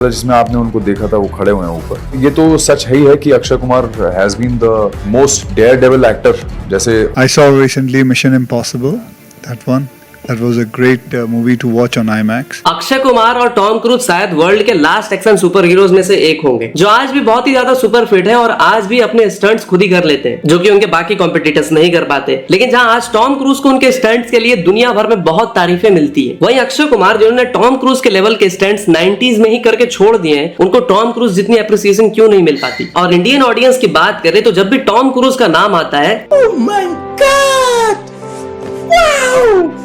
जिसमें आपने उनको देखा था वो खड़े हुए हैं ऊपर। ये तो सच ही है कि Akshay Kumar has been the most daredevil actor. जैसे I saw recently Mission Impossible, that one. That was a great movie to watch on IMAX. Akshay Kumar और टॉम क्रूज शायद वर्ल्ड के लास्ट एक्शन सुपर हीरोज में से एक होंगे जो आज भी बहुत ही ज्यादा सुपर फिट है और आज भी अपने स्टंट्स खुद ही कर लेते हैं जो कि उनके बाकी कॉम्पिटिटर्स नहीं कर पाते। लेकिन जहां आज टॉम क्रूज को उनके स्टंट्स के लिए दुनिया भर में बहुत तारीफें मिलती है, वहीं अक्षय कुमार जिन्होंने टॉम क्रूज के लेवल के स्टंट्स 90s में ही करके छोड़ दिए हैं, उनको टॉम क्रूज जितनी अप्रिसिएशन क्यों नहीं मिल पाती। और इंडियन ऑडियंस की बात करें तो जब भी टॉम क्रूज का नाम आता है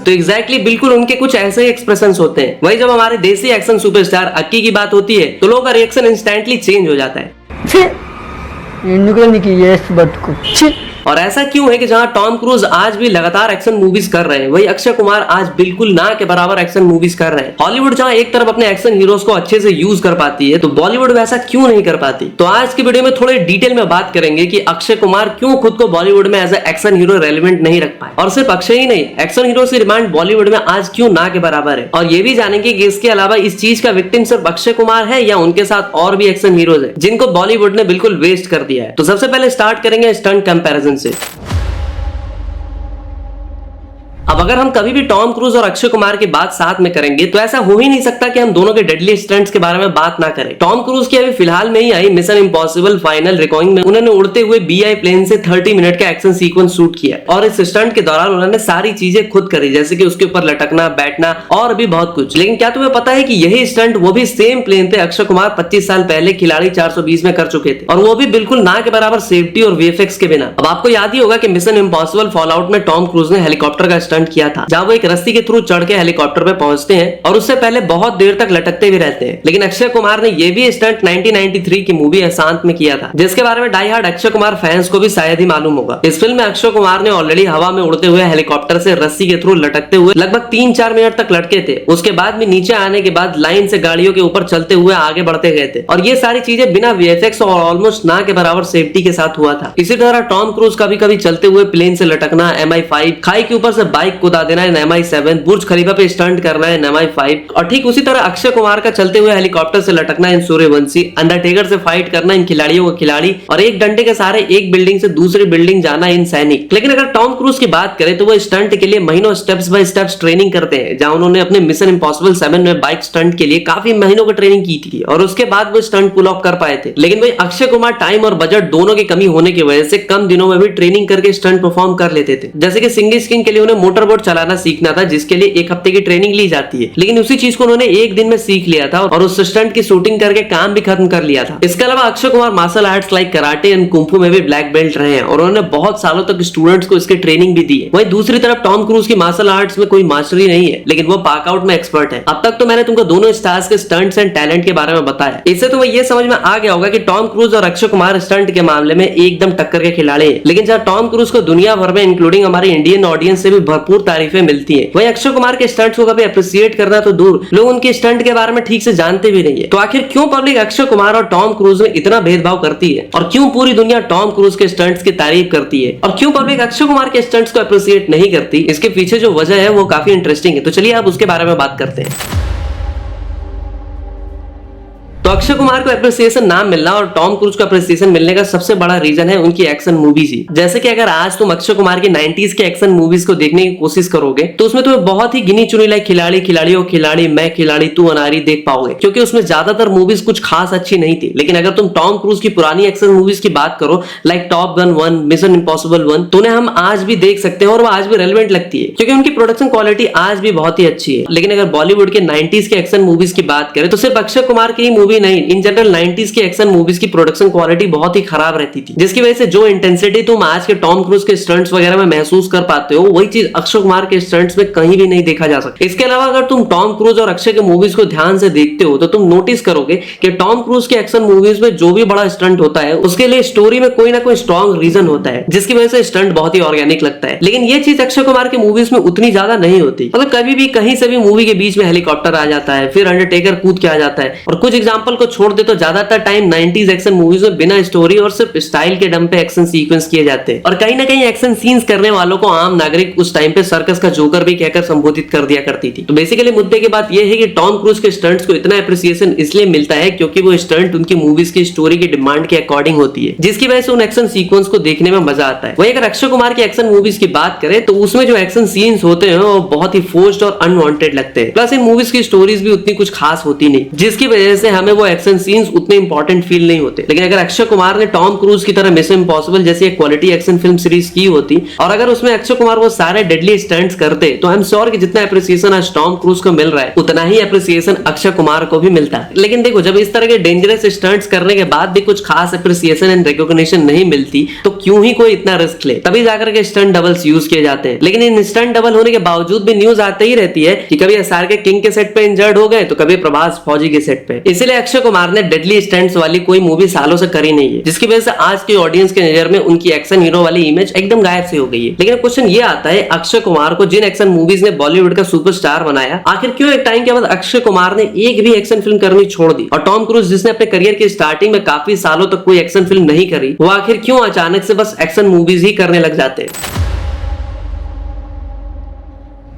तो एग्जैक्टली बिल्कुल उनके कुछ ऐसे ही एक्सप्रेशंस होते हैं। वही जब हमारे देसी एक्शन सुपरस्टार अक्की की बात होती है तो लोगों का रिएक्शन इंस्टेंटली चेंज हो जाता है। और ऐसा क्यों है कि जहां टॉम क्रूज आज भी लगातार एक्शन मूवीज कर रहे हैं, वही अक्षय कुमार आज बिल्कुल ना के बराबर एक्शन मूवीज कर रहे हैं। हॉलीवुड जहां एक तरफ अपने एक्शन हीरोज को अच्छे से यूज कर पाती है तो बॉलीवुड वैसा क्यों नहीं कर पाती। तो आज की वीडियो में थोड़े डिटेल में बात करेंगे कि अक्षय कुमार क्यों खुद को बॉलीवुड में as a action hero relevant नहीं रख पाए, और सिर्फ अक्षय ही नहीं, एक्शन हीरो की डिमांड बॉलीवुड में आज क्यों ना के बराबर है। और ये भी जानेंगे कि इसके अलावा इस चीज का विक्टिम सिर्फ अक्षय कुमार है या उनके साथ और भी एक्शन हीरोज है जिनको बॉलीवुड ने बिल्कुल वेस्ट कर दिया है। तो सबसे पहले स्टार्ट करेंगे स्टंट कंपैरिजन से। अब अगर हम कभी भी टॉम क्रूज और अक्षय कुमार की बात साथ में करेंगे तो ऐसा हो ही नहीं सकता कि हम दोनों के डेडली स्टंट्स के बारे में बात ना करें। टॉम क्रूज की अभी फिलहाल में ही आई मिशन इम्पॉसिबल फाइनल रिकॉर्डिंग में उन्होंने उड़ते हुए बीआई प्लेन से 30 मिनट का एक्शन सीक्वेंस शूट किया और इस स्टंट के दौरान उन्होंने सारी चीजें खुद करी, जैसे कि उसके ऊपर लटकना, बैठना और भी बहुत कुछ। लेकिन क्या तुम्हें पता है कि यही स्टंट वो भी सेम प्लेन पे अक्षय कुमार 25 साल पहले खिलाड़ी 420 में कर चुके थे, और वो भी बिल्कुल ना के बराबर सेफ्टी और वीएफएक्स के बिना। अब आपको याद ही होगा कि मिशन इम्पॉसिबल फॉलआउट में टॉम क्रूज ने हेलीकॉप्टर का स्टंट किया था जहां वो एक रस्सी के थ्रू चढ़ के हेलीकॉप्टर पे पहुंचते हैं और उससे पहले बहुत देर तक लटकते भी रहते हैं। लेकिन अक्षय कुमार ने ये भी स्टंट 1993 की मूवी अशांत में किया था, जिसके बारे में die hard Akshay Kumar fans को भी शायद ही मालूम होगा। इस फिल्म में अक्षय कुमार ने ऑलरेडी हवा में उड़ते हुए हेलीकॉप्टर से रस्सी के थ्रू लटकते हुए लगभग 3-4 मिनट तक लटके थे। उसके बाद भी नीचे आने के बाद लाइन से गाड़ियों के ऊपर चलते हुए आगे बढ़ते गए थे, और ये सारी चीजें बिना वीएफएक्स और ऑलमोस्ट ना के बराबर सेफ्टी के साथ हुआ था। इसी तरह टॉम क्रूज कभी कभी चलते हुए प्लेन से लटकना MI5, खाई के ऊपर से बाइक कुदा देना MI7, बुर्ज खलीफा पे स्टंट करना है MI5, और ठीक उसी तरह अक्षय कुमार का चलते हुए हेलीकॉप्टर से लटकना इन सूर्यवंशी, अंडरटेकर से फाइट करना इन खिलाड़ियों का खिलाड़ी, और एक डंडे के सहारे एक बिल्डिंग से दूसरी बिल्डिंग जाना इन सैनिक। लेकिन अगर टॉम क्रूज की बात करें तो वो स्टंट के लिए महीनों स्टेप्स बाय स्टेप्स ट्रेनिंग करते हैं, जहां उन्होंने अपने मिशन इम्पॉसिबल 7 में बाइक स्टंट के लिए काफी महीनों की ट्रेनिंग की थी और उसके बाद वो स्टंट पुल ऑफ कर पाए थे। लेकिन वही अक्षय कुमार टाइम और बजट दोनों की कमी होने की वजह से कम दिनों में भी ट्रेनिंग करके स्टंट परफॉर्म कर लेते थे। जैसे कि सिंगल स्किन के लिए उन्हें मोटर बोट चलाना सीखना था, जिसके लिए 1 हफ्ते की ट्रेनिंग ली जाती है, लेकिन उसी चीज को उन्होंने एक दिन में सीख लिया था और उस स्टंट की शूटिंग करके काम भी खत्म कर लिया था। इसके अलावा Akshay Kumar martial arts like karate and kung fu में भी ब्लैक बेल्ट रहे हैं और उन्होंने बहुत सालों तक स्टूडेंट्स को इसकी ट्रेनिंग भी दी है। वहीं दूसरी तरफ टॉम क्रूज की मार्शल आर्ट्स में कोई मास्टरी नहीं है, लेकिन वो पार्कआउट में एक्सपर्ट है। अब तक तो मैंने तुमको दोनों स्टार्स के स्टंट्स एंड टैलेंट के बारे में बताया, इससे तुम्हें ये समझ में आ गया होगा कि टॉम क्रूज और अक्षय कुमार स्टंट के मामले में एकदम टक्कर के खिलाड़ी हैं। लेकिन जहां टॉम क्रूज को दुनिया भर में इंक्लूडिंग हमारी इंडियन ऑडियंस से भी भरपूर तारीफें मिलती है, वहीं अक्षय कुमार के स्टंट्स को कभी अप्रिशिएट करना तो दूर, लोग उनके स्टंट के बारे में ठीक से जानते भी नहीं है। तो आखिर क्यों पब्लिक अक्षय कुमार और टॉम क्रूज में इतना भेदभाव करती है, और क्यों पूरी दुनिया टॉम क्रूज के स्टंट्स की तारीफ करती है, और क्यों पब्लिक अक्षय कुमार के स्टंट्स को अप्रिशिएट नहीं करती, इसके पीछे जो वजह है वो काफी इंटरेस्टिंग है। तो चलिए आप उसके बारे में बात करते हैं। तो अक्षय कुमार को अप्रिसिएशन ना मिलना और टॉम क्रूज को अप्रिसिएशन मिलने का सबसे बड़ा रीजन है उनकी एक्शन मूवीज ही। जैसे कि अगर आज तुम अक्षय कुमार की 90s के एक्शन मूवीज को देखने की कोशिश करोगे तो उसमें तुम्हें बहुत ही गिनी चुनी लाइक खिलाड़ी, खिलाड़ियों खिलाड़ी, मैं खिलाड़ी, तू अनारी देख पाओगे, क्योंकि उसमें ज्यादातर मूवीज कुछ खास अच्छी नहीं थी। लेकिन अगर तुम टॉम क्रूज की पुरानी एक्शन मूवीज की बात करो like top gun 1, mission impossible 1, तो उन्हें हम आज भी देख सकते हैं और वो आज भी रेलेवेंट लगती है, क्योंकि उनकी प्रोडक्शन क्वालिटी आज भी बहुत ही अच्छी है। लेकिन अगर बॉलीवुड के 90s के एक्शन मूवीज की बात करें तो सिर्फ अक्षय कुमार की मूवी नहीं, इन जनरल 90s की एक्शन मूवीज की प्रोडक्शन क्वालिटी बहुत ही खराब रहती थी, जिसकी वजह से जो इंटेंसिटी तुम आज के टॉम क्रूज के स्टंट्स वगैरह में महसूस कर पाते हो वही चीज अक्षय कुमार के स्टंट्स में कहीं भी नहीं देखा जा सकता। इसके अलावा अगर तुम टॉम क्रूज और अक्षय के मूवीज को ध्यान से देखते हो तो तुम नोटिस करोगे कि टॉम क्रूज के एक्शन मूवीज में जो भी बड़ा स्टंट होता है उसके लिए स्टोरी में कोई ना कोई स्ट्रॉन्ग रीजन होता है, जिसकी वजह से स्टंट बहुत ही ऑर्गेनिक लगता है। लेकिन ये चीज अक्षय कुमार के मूवीज में उतनी ज्यादा नहीं होती। मतलब कभी भी कहीं से भी मूवी के बीच में हेलीकॉप्टर आ जाता है, फिर अंडरटेकर कूद के आ जाता है, और कुछ एग्जांपल एग्जांपल को छोड़ दे तो ज्यादातर टाइम 90s एक्शन मूवीज में बिना स्टोरी और सिर्फ स्टाइल के दम पे एक्शन सीक्वेंस किए जाते हैं, और कहीं ना कहीं एक्शन सीन्स करने वालों को आम नागरिक उस टाइम पे सर्कस का जोकर भी कहकर संबोधित कर दिया करती थी। तो बेसिकली मुद्दे की बात यह है कि टॉम क्रूज के स्टंट्स को इतना एप्रिसिएशन इसलिए मिलता है क्योंकि वो स्टंट उनकी मूवीज की स्टोरी की डिमांड के अकॉर्डिंग होती है, जिसकी वजह से उन एक्शन सीक्वेंस को देखने में मजा आता है। वही अगर अक्षय कुमार की एक्शन मूवीज की बात करें तो उसमें जो एक्शन सीन्स होते हैं वो बहुत ही फोर्स्ड और अनवांटेड लगते हैं, प्लस इन मूवीज की स्टोरीज भी उतनी कुछ खास होती नहीं, जिसकी वजह से हमें वो एक्शन सीन्स उतने इंपॉर्टेंट फील नहीं होते। लेकिन अगर अक्षय कुमार ने टॉम क्रूज की तरह मिशन इम्पॉसिबल जैसी एक क्वालिटी एक्शन फिल्म सीरीज की होती और अगर उसमें अक्षय कुमार वो सारे डेडली स्टंट्स करते तो आई एम श्योर कि जितना एप्रिसिएशन आज टॉम क्रूज को मिल रहा है उतना ही एप्रिसिएशन अक्षय कुमार को भी मिलता है। लेकिन देखो, जब इस तरह के डेंजरस स्टंट्स करने के बाद भी कुछ खास एप्रिसिएशन एंड रिकॉग्निशन नहीं मिलती तो क्यों ही कोई इतना रिस्क ले, तभी जाकर के स्टंट डबल्स यूज किए जाते हैं। लेकिन इन स्टंट डबल होने के बावजूद भी न्यूज आते ही रहती है कि कभी एसआर के किंग के सेट पे इंजर्ड हो गए तो कभी प्रभास फौजी के सेट पे। इसलिए अक्षय कुमार ने डेडली स्टंट्स वाली कोई मूवी सालों से करी नहीं है, जिसकी वजह से आज के ऑडियंस के नजर में उनकी एक्शन हीरो वाली इमेज एकदम गायब सी हो गई है। लेकिन क्वेश्चन ये आता है, अक्षय कुमार को जिन एक्शन मूवीज ने बॉलीवुड का सुपरस्टार बनाया, आखिर क्यों एक टाइम के बाद अक्षय कुमार ने एक भी एक्शन फिल्म करनी छोड़ दी, और टॉम क्रूज जिसने अपने करियर की स्टार्टिंग में काफी सालों तक कोई एक्शन फिल्म नहीं करी, वो आखिर क्यों अचानक से बस एक्शन मूवीज ही करने लग जाते हैं।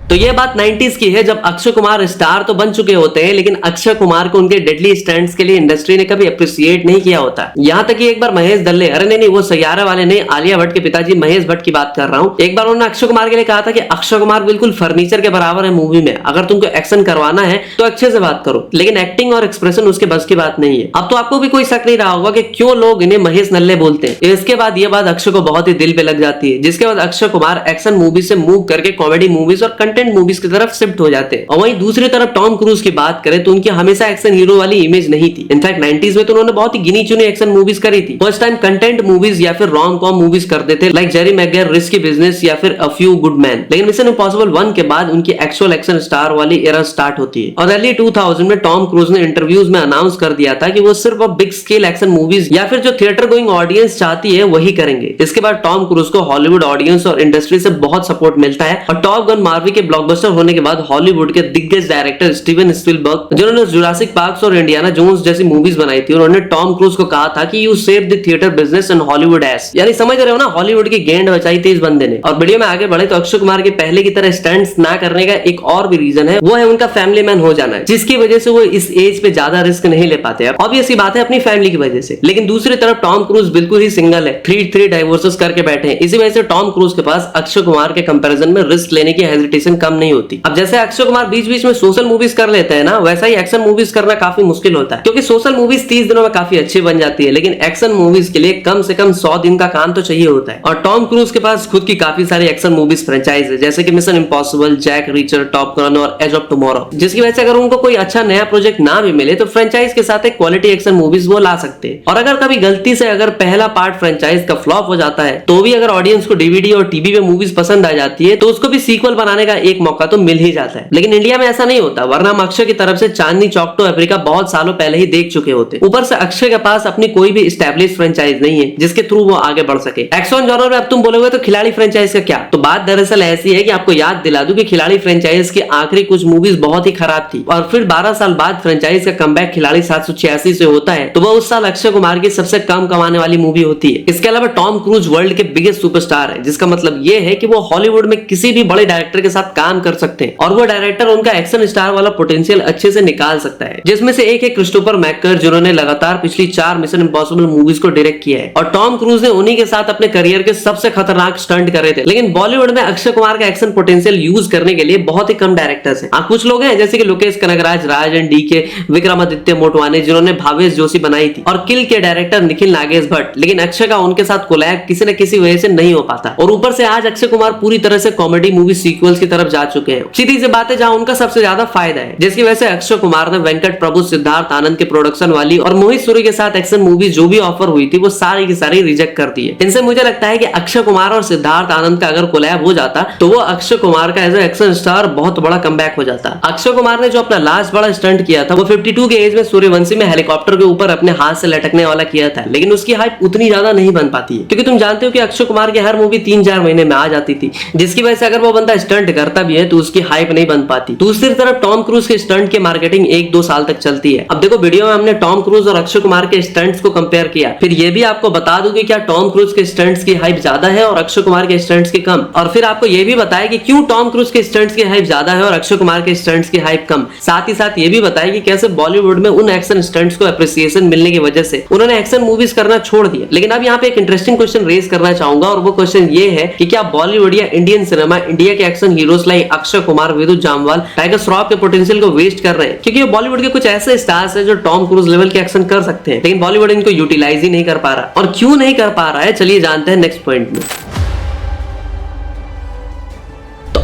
तो ये बात 90s की है, जब अक्षय कुमार स्टार तो बन चुके होते हैं लेकिन अक्षय कुमार को उनके डेडली स्टंट्स के लिए इंडस्ट्री ने कभी अप्रिशिएट नहीं किया होता। यहाँ तक कि एक बार महेश दल्ले, अरे नहीं वो सैयारा वाले नहीं, आलिया भट्ट के पिताजी महेश भट्ट की बात कर रहा हूँ, एक बार उन्होंने अक्षय कुमार के लिए कहा था कि अक्षय कुमार बिल्कुल फर्नीचर के बराबर है मूवी में, अगर तुमको एक्शन करवाना है तो अच्छे से बात करो, लेकिन एक्टिंग और एक्सप्रेशन उसके बस की बात नहीं है। अब तो आपको भी कोई शक नहीं रहा होगा कि क्यों लोग इन्हें महेश नल्ले बोलते हैं। इसके बाद ये बात अक्षय को बहुत ही दिल पे लग जाती है, जिसके बाद अक्षय कुमार एक्शन मूवी से मूव करके कॉमेडी मूवीज और कंटेंट मूवीज की तरफ शिफ्ट हो जाते हैं। और वहीं दूसरी तरफ टॉम क्रूज की बात करें तो उनकी हमेशा एक्शन हीरो वाली इमेज नहीं थी। इनफैक्ट 90s में तो उन्होंने बहुत ही गिनी चुनी एक्शन मूवीज करी थी। फर्स्ट टाइम कंटेंट मूवीज या फिर रोम कॉम मूवीज करते थे, लाइक जेरी मैकगेर, रिस्की बिजनेस या फिर अ फ्यू गुड मैन। लेकिन मिशन इम्पॉसिबल 1 के बाद उनकी एक्चुअल एक्शन स्टार वाली एरा स्टार्ट होती है। और अर्ली 2000 में टॉम क्रूज ने इंटरव्यूज में अनाउंस कर दिया था कि वो सिर्फ अब बिग स्केल एक्शन मूवीज या फिर जो थिएटर गोइंग ऑडियंस चाहती है वही करेंगे। इसके बाद टॉम क्रूज को हॉलीवुड ऑडियंस और इंडस्ट्री से बहुत सपोर्ट मिलता है, और टॉप गन मार्वी के ब्लॉकबस्टर होने के बाद हॉलीवुड के दिग्गज डायरेक्टर स्टीवन स्पिलबर्ग, जिन्होंने जुरासिक पार्क और इंडियाना जोन्स जैसी मूवीज बनाई थी, उन्होंने टॉम क्रूज को कहा था कि you save the theatre business and Hollywood S, यानी समझ रहे हो ना, हॉलीवुड की गेंद बचाई थी इस बंदे ने। और वीडियो में आगे बढ़े तो अक्षय कुमार के पहले की तरह स्टंट्स ना करने का एक और भी रीजन है, वो है उनका फैमिली मैन हो जाना, जिसकी वजह से वो इस एज पे ज्यादा रिस्क नहीं ले पाते। ऑब्वियस बात है अपनी फैमिली की वजह से। लेकिन दूसरी तरफ टॉम क्रूज बिल्कुल ही सिंगल है, 3 डाइवोर्सेस करके बैठे हैं। इसी वजह से टॉम क्रूज के पास अक्षय कुमार के कंपैरिजन में रिस्क लेने की हेजिटेशन कम नहीं होती। अब जैसे अक्षय कुमार बीच बीच में सोशल मूवीज कर लेते हैं ना, वैसा ही एक्शन मूवीज करना काफी मुश्किल होता है, क्योंकि सोशल मूवीज 30 दिनों में काफी अच्छी बन जाती है, लेकिन एक्शन मूवीज के लिए कम से कम 100 दिन का काम तो चाहिए होता है। और टॉम क्रूज के पास खुद की काफी सारी एक्शन मूवीज फ्रेंचाइज है, जैसे कि Mission Impossible, Jack Reacher, Top Gun और एज ऑफ टुमारो, जिसकी वजह से अगर उनको कोई अच्छा नया प्रोजेक्ट ना भी मिले तो फ्रेंचाइज के साथ एक क्वालिटी एक्शन मूवीज वो ला सकते हैं। और अगर कभी गलती से अगर पहला पार्ट फ्रेंचाइज का फ्लॉप हो जाता है तो भी अगर ऑडियंस को डीवीडी और टीवी पे मूवीज पसंद आ जाती है तो उसको भी सीक्वल बनाने का एक मौका तो मिल ही जाता है। लेकिन इंडिया में ऐसा नहीं होता, वरना हम अक्षय की तरफ से चांदनी चौक टू अफ्रीका बहुत सालों पहले ही देख चुके होते। ऊपर से अक्षय के पास अपनी कोई भी एस्टैब्लिश फ्रेंचाइज नहीं है जिसके थ्रू वो आगे बढ़ सके। एक्शन जॉनर में अब तुम बोलोगे तो खिलाड़ी फ्रेंचाइज का क्या, तो बात दरअसल ऐसी है कि आपको याद दिला दूं कि खिलाड़ी फ्रेंचाइज की आखिरी कुछ मूवीज बहुत ही खराब थी, और फिर 12 साल बाद फ्रेंचाइज का कमबैक खिलाड़ी 786 से होता है, तो वो उस साल अक्षय कुमार की सबसे कम कमाने वाली मूवी होती है। इसके अलावा टॉम क्रूज वर्ल्ड के बिगेस्ट सुपरस्टार है, जिसका मतलब ये है कि वो हॉलीवुड में किसी भी बड़े डायरेक्टर के साथ काम कर सकते हैं, और वो डायरेक्टर उनका एक्शन स्टार वाला पोटेंशियल अच्छे से निकाल सकता है। जिसमें से एक है क्रिस्टोफर मैकर, जिन्होंने लगातार पिछली 4 मिशन इम्पॉसिबल मूवीज को डायरेक्ट किया है, और टॉम क्रूज ने उन्हीं के साथ अपने करियर के सबसे खतरनाक स्टंट करे थे। लेकिन बॉलीवुड में अक्षय कुमार का एक्शन पोटेंशियल यूज करने के लिए बहुत ही कम डायरेक्टर्स हैं। कुछ लोग हैं जैसे कि लोकेश कनगराज, राज एंड डीके, विक्रमादित्य मोटवाने, जिन्होंने भावेश जोशी बनाई थी, और किल के डायरेक्टर निखिल नागेश भट्ट। लेकिन अक्षय का उनके साथ कोलैब किसी न किसी वजह से नहीं हो पाता, और ऊपर से आज अक्षय कुमार पूरी तरह से कॉमेडी मूवी सीक्वल्स की तरफ जा चुके हैं। सीधी सी बात है, जहां उनका सबसे ज्यादा फायदा है, जिसकी वजह से अक्षय कुमार ने वेंकट प्रभु, सिद्धार्थ आनंद के प्रोडक्शन वाली और मोहित सूरी के साथ एक्शन मूवी जो भी ऑफर हुई थी वो सारी की सारी रिजेक्ट कर दी है। इनसे मुझे लगता है कि अक्षय कुमार और सिद्धार्थ आनंद का अगर कोलैब हो जाता तो वो अक्षय कुमार का एज ए एक्शन स्टार बहुत बड़ा कमबैक हो जाता। अक्षय कुमार ने जो अपना लास्ट बड़ा स्टंट किया था वो 52 के एज में सूर्यवंशी में हेलीकॉप्टर के ऊपर अपने हाथ से लटकने वाला किया था, लेकिन उसकी हाइप उतनी ज्यादा नहीं बन पाती है, क्योंकि तुम जानते हो कि अक्षय कुमार की हर मूवी 3-4 महीने में आ जाती थी, जिसकी वजह से अगर वो बंदा स्टंट कर करता भी है तो उसकी हाइप नहीं बन पाती। दूसरी तरफ टॉम क्रूज के स्टंट की मार्केटिंग 1-2 साल तक चलती है। अब देखो वीडियो में हमने टॉम क्रूज और अक्षय कुमार के स्टंट्स को कंपेयर किया, फिर ये भी आपको बता दूं कि क्या टॉम क्रूज के स्टंट्स की हाइप ज्यादा है और अक्षय कुमार के स्टंट्स की कम, और फिर आपको ये भी बताया कि क्यों टॉम क्रूज के स्टंट्स की हाइप ज्यादा है और अक्षय कुमार के स्टंट्स की हाइप कम। साथ ही साथ ये भी बताया कि कैसे बॉलीवुड में उन एक्शन स्टंट्स को अप्रिसिएशन मिलने की वजह से उन्होंने एक्शन मूवीज करना छोड़ दिया। लेकिन अब यहाँ पे एक इंटरेस्टिंग क्वेश्चन रेज करना चाहूंगा, और वो क्वेश्चन ये है कि क्या बॉलीवुड या इंडियन सिनेमा इंडिया के action heroes like Akshay Kumar, विद्युत जामवाल, टाइगर श्रॉफ के पोटेंशियल को वेस्ट कर रहे हैं? क्योंकि बॉलीवुड के कुछ ऐसे स्टार्स हैं जो टॉम क्रूज लेवल के एक्शन कर सकते हैं, लेकिन बॉलीवुड इनको यूटिलाइज ही नहीं कर पा रहा। और क्यों नहीं कर पा रहा है, चलिए जानते हैं नेक्स्ट पॉइंट में।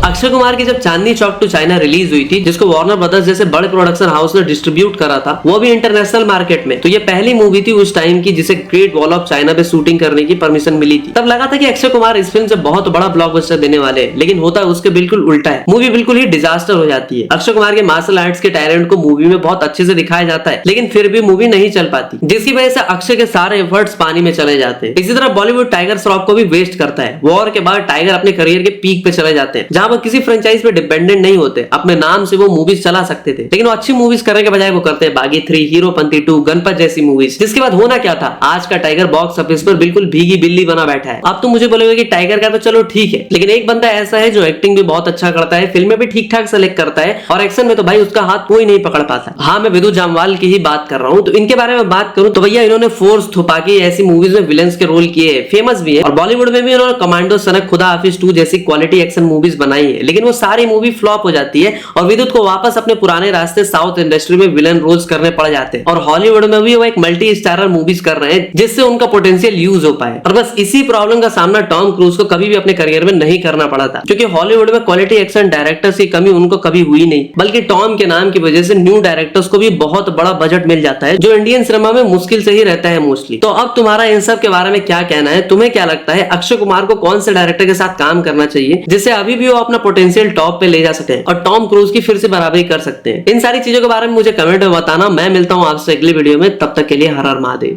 अक्षय कुमार की जब Chandni Chowk to China release हुई थी, जिसको वार्नर ब्रदर्स जैसे बड़े प्रोडक्शन हाउस ने डिस्ट्रीब्यूट करा था, वो भी इंटरनेशनल मार्केट में, तो ये पहली मूवी थी उस टाइम की जिसे ग्रेट वॉल ऑफ चाइना पे शूटिंग करने की परमिशन मिली थी। तब लगा था कि अक्षय कुमार इस फिल्म से बहुत बड़ा ब्लॉकबस्टर देने वाले हैं, लेकिन होता है उसके बिल्कुल उल्टा है। मूवी बिल्कुल ही डिजास्टर हो जाती है। अक्षय कुमार के मार्शल आर्ट्स के टैलेंट को मूवी में बहुत अच्छे से दिखाया जाता है, लेकिन फिर भी मूवी नहीं चल पाती, जिसकी वजह से अक्षय के सारे एफर्ट्स पानी में चले जाते हैं। इसी तरह बॉलीवुड टाइगर श्रॉफ को भी वेस्ट करता है। वॉर के बाद टाइगर अपने करियर के पीक पे चले जाते हैं, जहां वो किसी फ्रेंचाइज पे डिपेंडेंट नहीं होते, अपने नाम से वो मूवीज चला सकते थे, लेकिन वो अच्छी मूवीज करने के बजाय वो करते हैं बागी 3, हीरोपंती 2, गणपत जैसी मूवीज, जिसके बाद होना क्या था, आज का टाइगर बॉक्स ऑफिस पर बिल्कुल भीगी बिल्ली बना बैठा है। अब तुम मुझे बोलोगे कि टाइगर का तो चलो ठीक है, लेकिन एक बंदा ऐसा है जो एक्टिंग भी बहुत अच्छा करता है, फिल्में भी ठीक ठाक सेलेक्ट करता है, और एक्शन में तो भाई उसका हाथ कोई नहीं पकड़ पाता। हाँ, मैं विद्युत जामवाल की ही बात कर रहा हूँ। तो इनके बारे में बात करूँ तो भैया इन्होंने फोर्स थुपाकी ऐसी मूवीज में विलेंस के रोल किए, फेमस भी है, और बॉलीवुड में भी इन्होंने कमांडो, सनक, खुदा हाफिज 2 जैसी क्वालिटी एक्शन मूवीज बनाई है, लेकिन वो सारी मूवी फ्लॉप हो जाती है और विद्युत को वापस अपने पुराने रास्ते साउथ इंडस्ट्री में विलन रोल्स करने पड़ जाते हैं, और हॉलीवुड में भी वो एक मल्टी स्टारर मूवीज कर रहे हैं जिससे उनका पोटेंशियल यूज हो पाए। और बस इसी प्रॉब्लम का सामना टॉम क्रूज को कभी भी अपने करियर में नहीं करना पड़ा था, क्योंकि हॉलीवुड में क्वालिटी एक्शन डायरेक्टर्स की कमी उनको कभी हुई नहीं, बल्कि टॉम के नाम की वजह से न्यू डायरेक्टर्स को भी बहुत बड़ा बजट मिल जाता है, जो इंडियन सिनेमा में मुश्किल से ही रहता है मोस्टली। तो अब तुम्हारा इन सब के बारे में क्या कहना है? तुम्हें क्या लगता है अक्षय कुमार को कौन से डायरेक्टर के साथ काम करना चाहिए जिससे अभी भी वो अपना पोटेंशियल टॉप पे ले जा सके और टॉम क्रूज की फिर से बराबरी कर सकते हैं? इन सारी चीजों के बारे में मुझे कमेंट में बताना। मैं मिलता हूं आपसे अगली वीडियो में, तब तक के लिए हर हर महादेव।